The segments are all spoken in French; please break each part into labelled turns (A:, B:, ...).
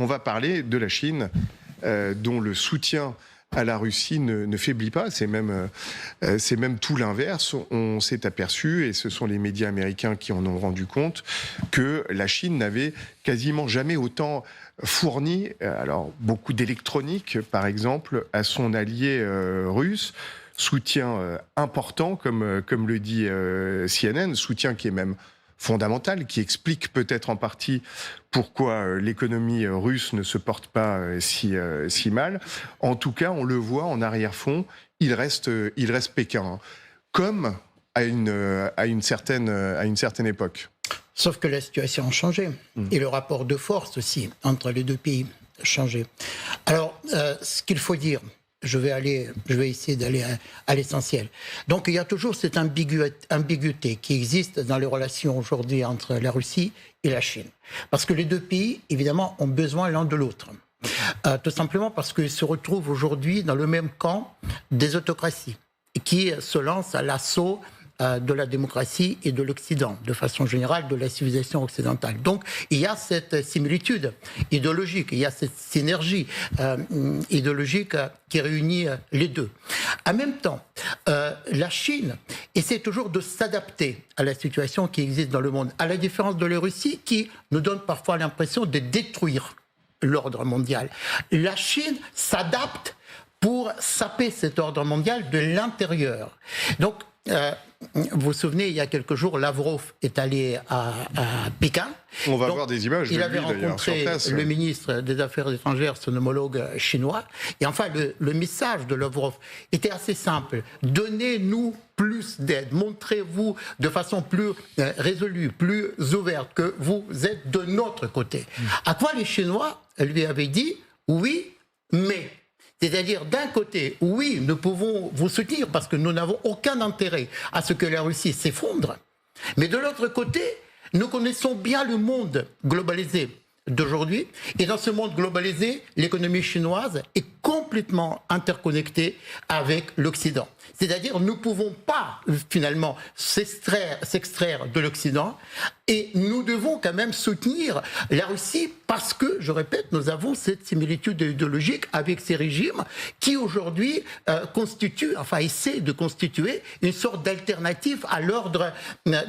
A: on va parler de la Chine, dont le soutien à la Russie ne faiblit pas, c'est même tout l'inverse. On s'est aperçu, et ce sont les médias américains qui en ont rendu compte, que la Chine n'avait quasiment jamais autant fourni, alors beaucoup d'électronique par exemple, à son allié russe. Soutien important, comme le dit CNN, soutien qui est même fondamental, qui explique peut-être en partie pourquoi l'économie russe ne se porte pas si mal. En tout cas, on le voit en arrière-fond, il reste Pékin, comme à une certaine époque.
B: Sauf que la situation a changé, et le rapport de force aussi entre les deux pays a changé. Alors, ce qu'il faut dire, je vais essayer d'aller à l'essentiel. Donc il y a toujours cette ambiguïté qui existe dans les relations aujourd'hui entre la Russie et la Chine. Parce que les deux pays, évidemment, ont besoin l'un de l'autre. Tout simplement parce qu'ils se retrouvent aujourd'hui dans le même camp des autocraties qui se lancent à l'assaut de la démocratie et de l'Occident, de façon générale, de la civilisation occidentale. Donc, il y a cette similitude idéologique, il y a cette synergie idéologique qui réunit les deux. En même temps, la Chine essaie toujours de s'adapter à la situation qui existe dans le monde, à la différence de la Russie qui nous donne parfois l'impression de détruire l'ordre mondial. La Chine s'adapte pour saper cet ordre mondial de l'intérieur. Donc, vous vous souvenez, il y a quelques jours, Lavrov est allé à Pékin.
A: On va voir des images de lui, d'ailleurs, sur place.
B: Il avait rencontré le ministre des Affaires étrangères, son homologue chinois. Et enfin, le message de Lavrov était assez simple. Donnez-nous plus d'aide. Montrez-vous de façon plus résolue, plus ouverte, que vous êtes de notre côté. À quoi les Chinois lui avaient dit « oui, mais ». C'est-à-dire, d'un côté, oui, nous pouvons vous soutenir parce que nous n'avons aucun intérêt à ce que la Russie s'effondre. Mais de l'autre côté, nous connaissons bien le monde globalisé d'aujourd'hui. Et dans ce monde globalisé, l'économie chinoise est complètement interconnectée avec l'Occident. C'est-à-dire, nous ne pouvons pas, finalement, s'extraire de l'Occident et nous devons quand même soutenir la Russie parce que, je répète, nous avons cette similitude idéologique avec ces régimes qui, aujourd'hui, essaient de constituer une sorte d'alternative à l'ordre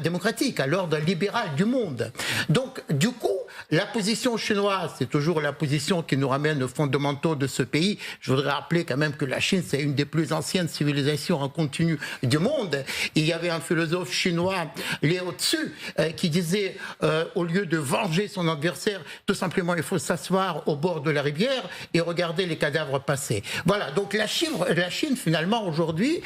B: démocratique, à l'ordre libéral du monde. Donc, du coup, la position chinoise, c'est toujours la position qui nous ramène aux fondamentaux de ce pays. Je voudrais rappeler quand même que la Chine, c'est une des plus anciennes civilisations en continu du monde. Il y avait un philosophe chinois, Lao Tzu, qui disait, au lieu de venger son adversaire, tout simplement, il faut s'asseoir au bord de la rivière et regarder les cadavres passer. Voilà, donc la Chine finalement, aujourd'hui,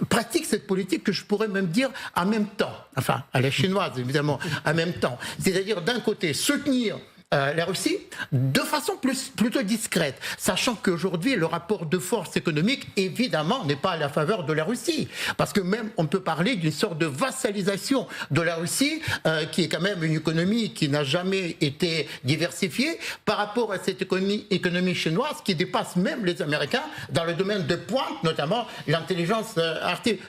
B: pratique cette politique que je pourrais même dire en même temps. Enfin, à la chinoise, évidemment, en même temps. C'est-à-dire, d'un côté, soutenir la Russie de façon plutôt discrète, sachant qu'aujourd'hui le rapport de force économique évidemment n'est pas à la faveur de la Russie, parce que même on peut parler d'une sorte de vassalisation de la Russie qui est quand même une économie qui n'a jamais été diversifiée par rapport à cette économie chinoise qui dépasse même les Américains dans le domaine de pointe, notamment l'intelligence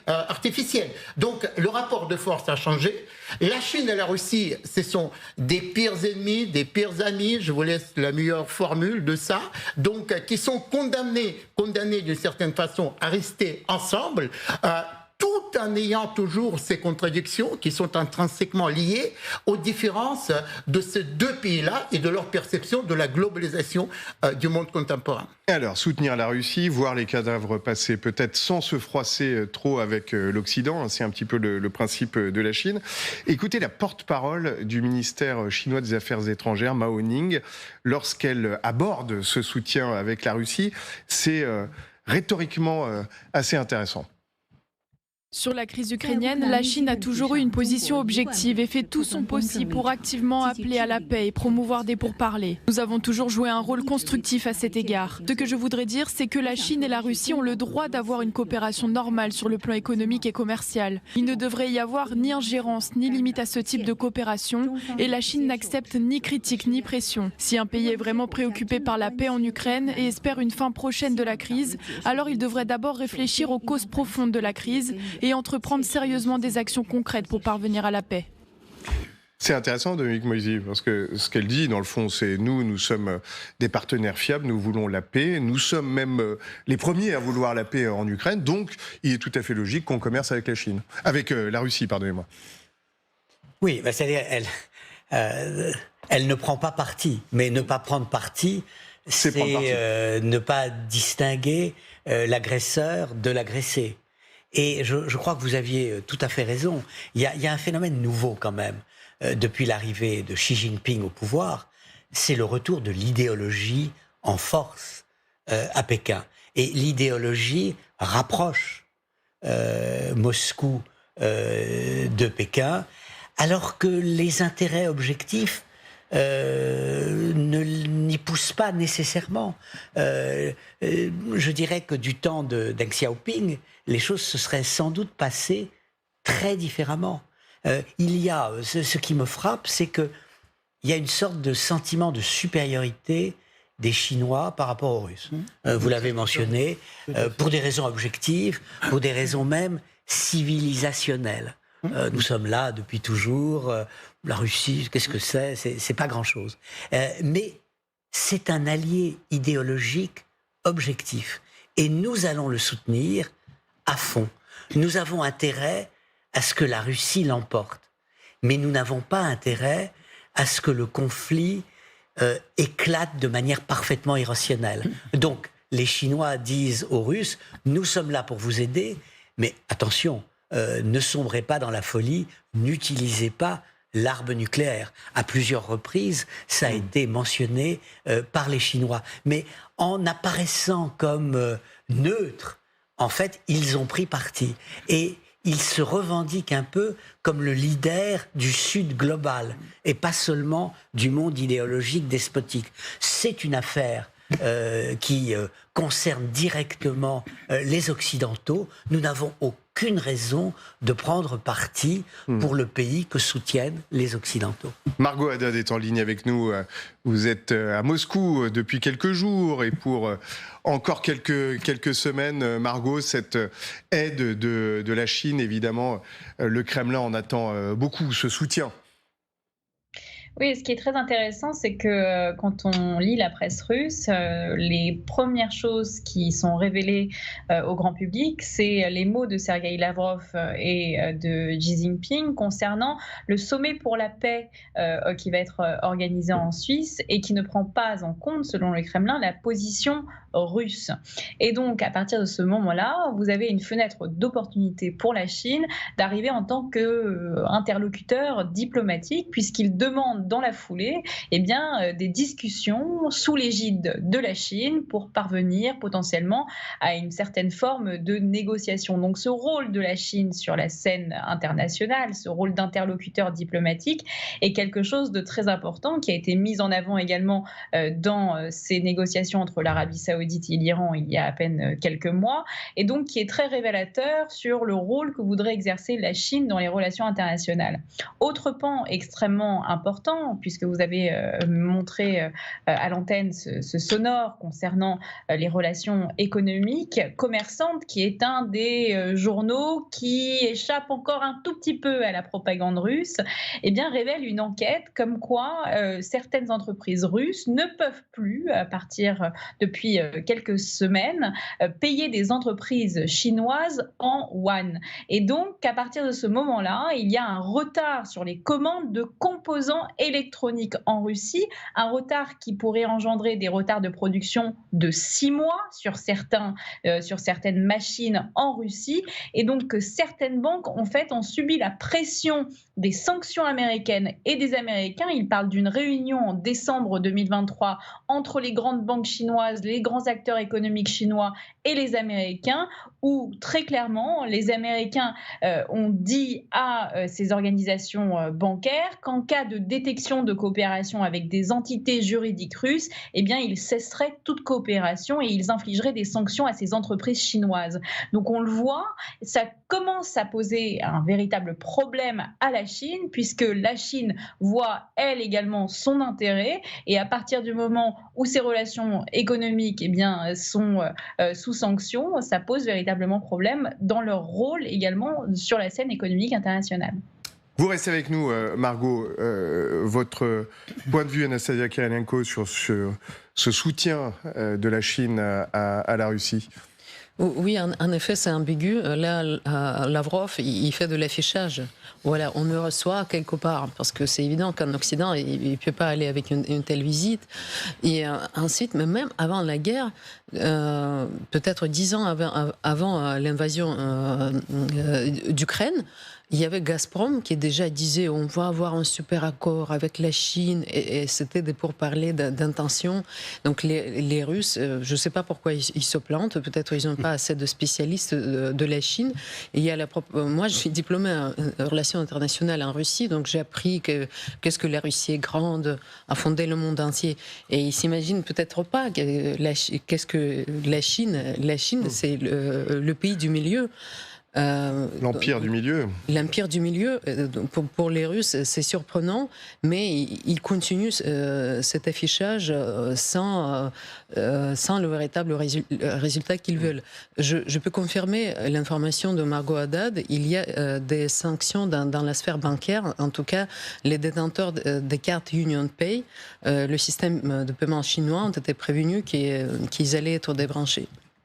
B: artificielle. Donc le rapport de force a changé. La Chine et la Russie, ce sont des pires ennemis, des pires amis, je vous laisse la meilleure formule de ça, donc qui sont condamnés d'une certaine façon à rester ensemble, tout en ayant toujours ces contradictions qui sont intrinsèquement liées aux différences de ces deux pays-là et de leur perception de la globalisation du monde contemporain.
A: Alors, soutenir la Russie, voir les cadavres passer peut-être sans se froisser trop avec l'Occident, c'est un petit peu le principe de la Chine. Écoutez la porte-parole du ministère chinois des Affaires étrangères, Mao Ning, lorsqu'elle aborde ce soutien avec la Russie, c'est rhétoriquement assez intéressant.
C: Sur la crise ukrainienne, la Chine a toujours eu une position objective et fait tout son possible pour activement appeler à la paix et promouvoir des pourparlers. Nous avons toujours joué un rôle constructif à cet égard. Ce que je voudrais dire, c'est que la Chine et la Russie ont le droit d'avoir une coopération normale sur le plan économique et commercial. Il ne devrait y avoir ni ingérence ni limite à ce type de coopération et la Chine n'accepte ni critique ni pression. Si un pays est vraiment préoccupé par la paix en Ukraine et espère une fin prochaine de la crise, alors il devrait d'abord réfléchir aux causes profondes de la crise et entreprendre sérieusement des actions concrètes pour parvenir à la paix.
A: C'est intéressant, Dominique Moisy, parce que ce qu'elle dit, dans le fond, c'est nous sommes des partenaires fiables, nous voulons la paix, nous sommes même les premiers à vouloir la paix en Ukraine, donc il est tout à fait logique qu'on commerce avec la Chine, avec la Russie, pardonnez-moi.
D: Oui, c'est-à-dire elle ne prend pas parti, mais ne pas prendre parti, c'est ne pas distinguer l'agresseur de l'agressé. Et je crois que vous aviez tout à fait raison. Il y a un phénomène nouveau quand même. Depuis l'arrivée de Xi Jinping au pouvoir, c'est le retour de l'idéologie en force à Pékin. Et l'idéologie rapproche Moscou de Pékin, alors que les intérêts objectifs n'y poussent pas nécessairement. Je dirais que du temps de Deng Xiaoping, les choses se seraient sans doute passées très différemment. Il y a, ce qui me frappe, c'est qu'il y a une sorte de sentiment de supériorité des Chinois par rapport aux Russes. Vous l'avez mentionné, pour des raisons objectives, pour des raisons même civilisationnelles. Nous sommes là depuis toujours. La Russie, qu'est-ce que c'est ? C'est pas grand-chose. Mais c'est un allié idéologique objectif. Et nous allons le soutenir à fond. Nous avons intérêt à ce que la Russie l'emporte. Mais nous n'avons pas intérêt à ce que le conflit éclate de manière parfaitement irrationnelle. Donc, les Chinois disent aux Russes, nous sommes là pour vous aider, mais attention, ne sombrez pas dans la folie, n'utilisez pas l'arme nucléaire. À plusieurs reprises, ça a été mentionné par les Chinois. Mais en apparaissant comme neutres, en fait, ils ont pris parti. Et ils se revendiquent un peu comme le leader du Sud global, et pas seulement du monde idéologique despotique. C'est une affaire qui concerne directement les Occidentaux. Nous n'avons aucune raison de prendre parti pour le pays que soutiennent les Occidentaux.
A: Margot Haddad est en ligne avec nous. Vous êtes à Moscou depuis quelques jours et pour encore quelques semaines, Margot, cette aide de la Chine, évidemment, le Kremlin en attend beaucoup, ce soutien.
E: Oui, ce qui est très intéressant, c'est que quand on lit la presse russe, les premières choses qui sont révélées au grand public, c'est les mots de Sergueï Lavrov et de Xi Jinping concernant le sommet pour la paix qui va être organisé en Suisse et qui ne prend pas en compte, selon le Kremlin, la position russe. Et donc, à partir de ce moment-là, vous avez une fenêtre d'opportunité pour la Chine d'arriver en tant qu'interlocuteur diplomatique, puisqu'il demande dans la foulée des discussions sous l'égide de la Chine pour parvenir potentiellement à une certaine forme de négociation. Donc ce rôle de la Chine sur la scène internationale, ce rôle d'interlocuteur diplomatique est quelque chose de très important qui a été mis en avant également dans ces négociations entre l'Arabie Saoudite et l'Iran il y a à peine quelques mois, et donc qui est très révélateur sur le rôle que voudrait exercer la Chine dans les relations internationales. Autre pan extrêmement important, puisque vous avez montré à l'antenne ce sonore concernant les relations économiques, commerçantes, qui est un des journaux qui échappe encore un tout petit peu à la propagande russe, révèle une enquête comme quoi certaines entreprises russes ne peuvent plus, à partir depuis quelques semaines, payer des entreprises chinoises en yuan. Et donc, à partir de ce moment-là, il y a un retard sur les commandes de composants électroniques en Russie, un retard qui pourrait engendrer des retards de production de 6 mois sur certaines machines en Russie, et donc que certaines banques ont subi la pression des sanctions américaines et des Américains. Il parle d'une réunion en décembre 2023 entre les grandes banques chinoises, les grands acteurs économiques chinois et les Américains, où très clairement les Américains ont dit à ces organisations bancaires qu'en cas de détection de coopération avec des entités juridiques russes, ils cesseraient toute coopération et ils infligeraient des sanctions à ces entreprises chinoises. Donc on le voit, ça commence à poser un véritable problème à la Chine, puisque la Chine voit, elle également, son intérêt, et à partir du moment où ces relations économiques sont sous sanctions, ça pose véritablement problème dans leur rôle également sur la scène économique internationale.
A: Vous restez avec nous, Margot. Votre point de vue, Anastasia Kirilenko, sur ce soutien de la Chine à la Russie?
F: Oui, en effet, c'est ambigu. Là, Lavrov, il fait de l'affichage. Voilà, on me reçoit quelque part, parce que c'est évident qu'en Occident, il ne peut pas aller avec une telle visite. Et ensuite, mais même avant la guerre, peut-être 10 ans avant l'invasion d'Ukraine, il y avait Gazprom qui déjà disait on va avoir un super accord avec la Chine, et c'était des pourparlers d'intention. Donc les Russes, je ne sais pas pourquoi ils se plantent, peut-être ils n'ont pas assez de spécialistes de la Chine. Et il y a moi, je suis diplômée en relations internationales en Russie, donc j'ai appris qu'est-ce que la Russie est grande, a fondé le monde entier. Et ils s'imaginent peut-être pas qu'est-ce que la Chine. La Chine, c'est le pays du milieu.
A: L'Empire du Milieu.
F: L'Empire du Milieu, pour les Russes, c'est surprenant, mais ils continuent cet affichage sans le véritable résultat qu'ils veulent. Je peux confirmer l'information de Margot Haddad, il y a des sanctions dans la sphère bancaire, en tout cas les détenteurs des cartes UnionPay, le système de paiement chinois ont été prévenus qu'ils allaient être débranchés.